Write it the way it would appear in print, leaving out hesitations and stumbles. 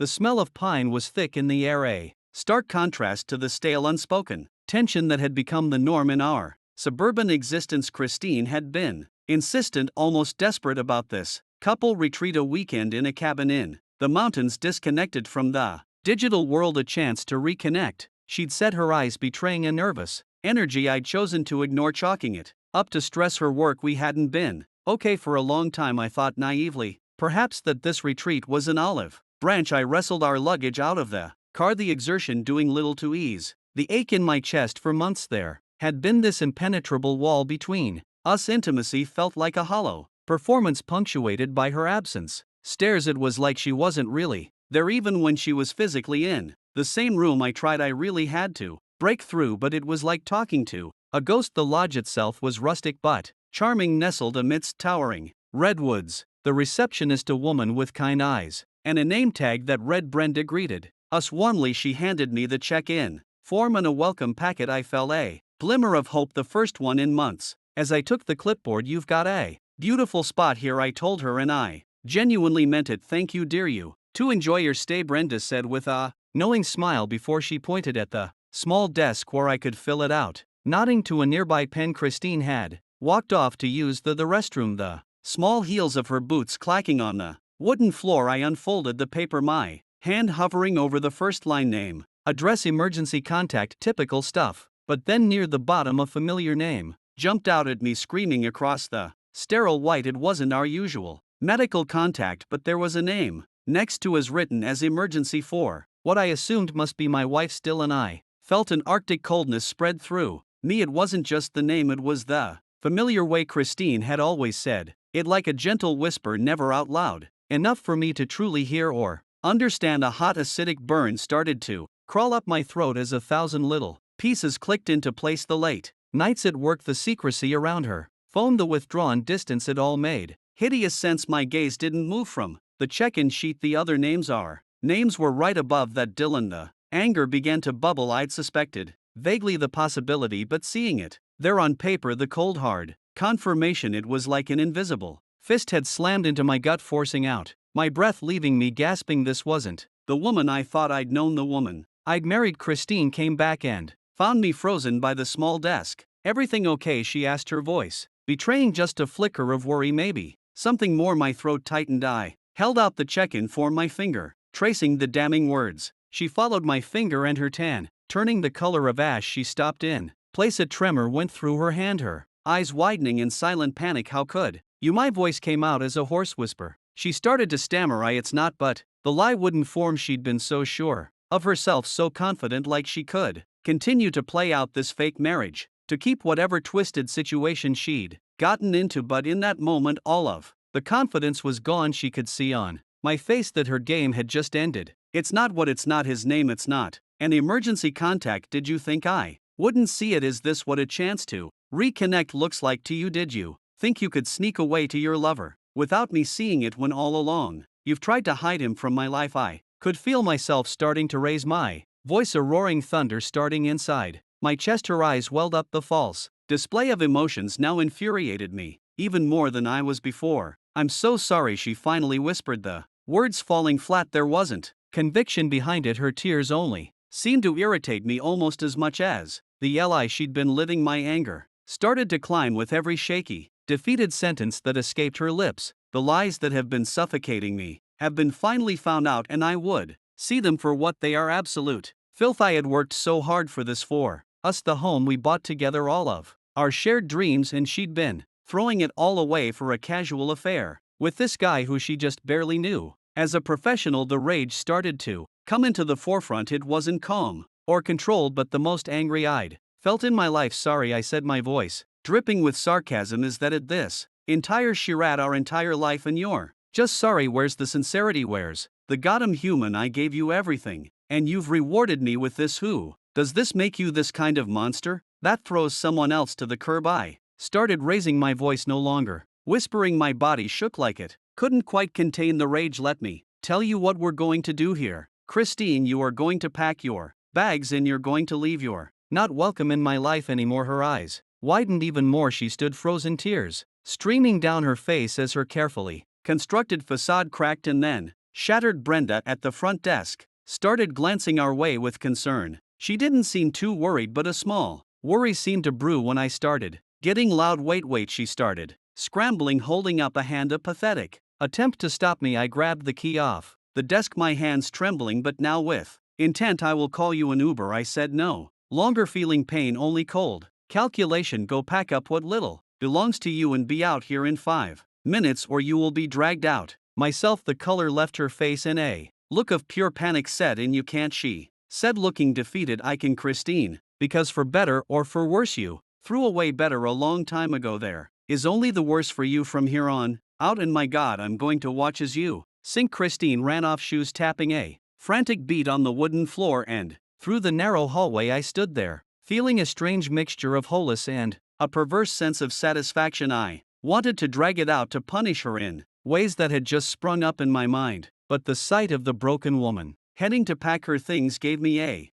The smell of pine was thick in the air, a stark contrast to the stale unspoken tension that had become the norm in our suburban existence. Christine had been insistent, almost desperate about this couple retreat, a weekend in a cabin in the mountains, disconnected from the digital world, a chance to reconnect. She'd said, her eyes betraying a nervous energy I'd chosen to ignore, chalking it up to stress. Her work, we hadn't been okay for a long time. I thought naively, perhaps, that this retreat was an olive branch. I wrestled our luggage out of the car, the exertion doing little to ease the ache in my chest. For months there had been this impenetrable wall between us. Intimacy felt like a hollow performance punctuated by her absence. Stares, it was like she wasn't really there even when she was physically in the same room. I tried, I really had to break through, but it was like talking to a ghost. The lodge itself was rustic but charming, nestled amidst towering redwoods. The receptionist, a woman with kind eyes and a name tag that read Brenda, greeted us warmly. She handed me the check-in form and a welcome packet. I felt a glimmer of hope, the first one in months, as I took the clipboard. You've got a beautiful spot here, I told her, and I genuinely meant it. Thank you, dear. You to enjoy your stay, Brenda said with a knowing smile before she pointed at the small desk where I could fill it out. Nodding to a nearby pen, Christine had walked off to use the restroom, the small heels of her boots clacking on the wooden floor. I unfolded the paper, my hand hovering over the first line: name, address, emergency contact, typical stuff. But then near the bottom, a familiar name jumped out at me, screaming across the sterile white. It wasn't our usual medical contact, but there was a name next to, as written as emergency for what I assumed must be my wife still, and I felt an arctic coldness spread through me. It wasn't just the name, it was the familiar way Christine had always said it, like a gentle whisper, never out loud enough for me to truly hear or understand. A hot acidic burn started to crawl up my throat as a thousand little pieces clicked into place. The late nights at work, the secrecy around her phone, the withdrawn distance, it all made hideous sense. My gaze didn't move from the check-in sheet. The other names, our names, were right above that. Dylan, the anger began to bubble. I'd suspected vaguely the possibility, but seeing it there on paper, the cold hard confirmation, it was like an invisible fist had slammed into my gut, forcing out my breath, leaving me gasping. This wasn't the woman I thought I'd known, the woman I'd married. Christine came back and found me frozen by the small desk. Everything okay? She asked, her voice betraying just a flicker of worry, maybe something more. My throat tightened. I held out the check-in form, my finger tracing the damning words. She followed my finger, and her tan turning the color of ash. She stopped in place. A tremor went through her hand, her eyes widening in silent panic. How could you? My voice came out as a hoarse whisper. She started to stammer. It's not, but the lie wouldn't form. She'd been so sure of herself, so confident, like she could continue to play out this fake marriage to keep whatever twisted situation she'd gotten into. But in that moment, all of the confidence was gone. She could see on my face that her game had just ended. It's not what? It's not his name. It's not an emergency contact. Did you think I wouldn't see it? Is this what a chance to reconnect looks like to you? Did you think you could sneak away to your lover without me seeing it, when all along you've tried to hide him from my life? I could feel myself starting to raise my voice, a roaring thunder starting inside my chest. Her eyes welled up. The false display of emotions now infuriated me even more than I was before. I'm so sorry, she finally whispered, the words falling flat. There wasn't conviction behind it. Her tears only seemed to irritate me almost as much as the lie she'd been living. My anger started to climb with every shaky, defeated sentence that escaped her lips. The lies that have been suffocating me have been finally found out, and I would see them for what they are: absolute filth. I had worked so hard for this, for us, the home we bought together, all of our shared dreams, and she'd been throwing it all away for a casual affair with this guy who she just barely knew. As a professional, the rage started to come into the forefront. It wasn't calm or controlled, but the most angry I'd felt in my life. Sorry, I said, my voice dripping with sarcasm. Is that it? This entire charade, our entire life, and you're just sorry? Where's the sincerity? Where's the goddamn human? I gave you everything, and you've rewarded me with this. Who does this make you? This kind of monster that throws someone else to the curb? I started raising my voice, no longer whispering. My body shook like it couldn't quite contain the rage. Let me tell you what we're going to do here, Christine. You are going to pack your bags and you're going to leave. You're not welcome in my life anymore. Her eyes widened even more. She stood frozen, tears streaming down her face as her carefully constructed facade cracked, and then Shattered Brenda at the front desk started glancing our way with concern. She didn't seem too worried, but a small worry seemed to brew when I started getting loud. Wait, she started, scrambling, holding up a hand. A pathetic attempt to stop me. I grabbed the key off the desk, my hands trembling but now with intent. I will call you an Uber, I said, no longer feeling pain, only cold calculation. Go pack up what little belongs to you and be out here in 5 minutes or you will be dragged out. Myself, the color left her face and a look of pure panic set in. You can't, she said, looking defeated. I can, Christine, because for better or for worse you threw away better a long time ago. There is only the worse for you from here on out, and my God, I'm going to watch as you sink. Christine ran off, shoes tapping a frantic beat on the wooden floor, and through the narrow hallway I stood there, feeling a strange mixture of wholeness and a perverse sense of satisfaction. I wanted to drag it out, to punish her in ways that had just sprung up in my mind, but the sight of the broken woman heading to pack her things gave me a